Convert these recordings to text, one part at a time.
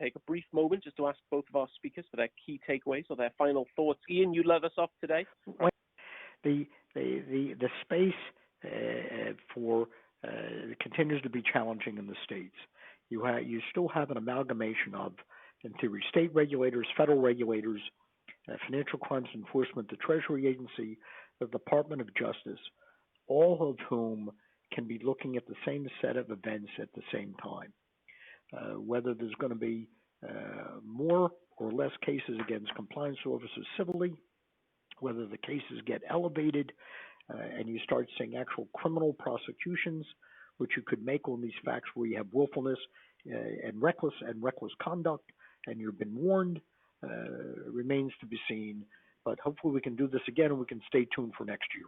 take a brief moment just to ask both of our speakers for their key takeaways or their final thoughts. Ian, you led us off today. The space for continues to be challenging in the states. You still have an amalgamation of, in theory, state regulators, federal regulators, Financial Crimes Enforcement, the Treasury Agency, the Department of Justice, all of whom can be looking at the same set of events at the same time. Whether there's going to be more or less cases against compliance officers civilly, whether the cases get elevated and you start seeing actual criminal prosecutions, which you could make on these facts where you have willfulness and reckless conduct, and you've been warned, remains to be seen. But hopefully we can do this again, and we can stay tuned for next year.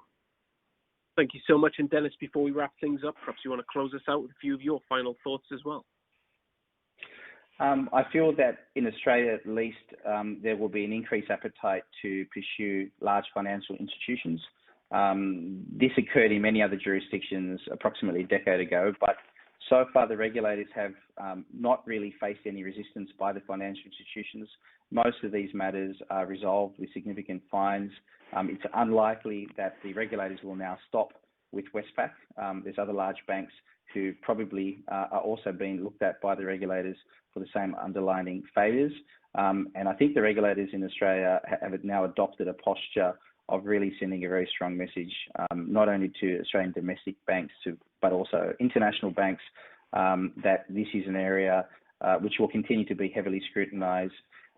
Thank you so much. And Dennis, before we wrap things up, perhaps you want to close us out with a few of your final thoughts as well. I feel that in Australia, at least, there will be an increased appetite to pursue large financial institutions. This occurred in many other jurisdictions approximately a decade ago, but so far the regulators have not really faced any resistance by the financial institutions. Most of these matters are resolved with significant fines. It's unlikely that the regulators will now stop with Westpac. There's other large banks who probably are also being looked at by the regulators for the same underlying failures. And I think the regulators in Australia have now adopted a posture of really sending a very strong message, not only to Australian domestic banks, but also international banks, that this is an area which will continue to be heavily scrutinised.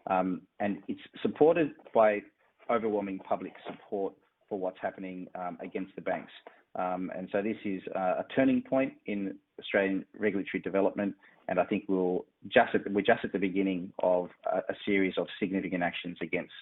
And it's supported by overwhelming public support for what's happening against the banks. And so this is a turning point in Australian regulatory development, and I think we're just at the beginning of a series of significant actions against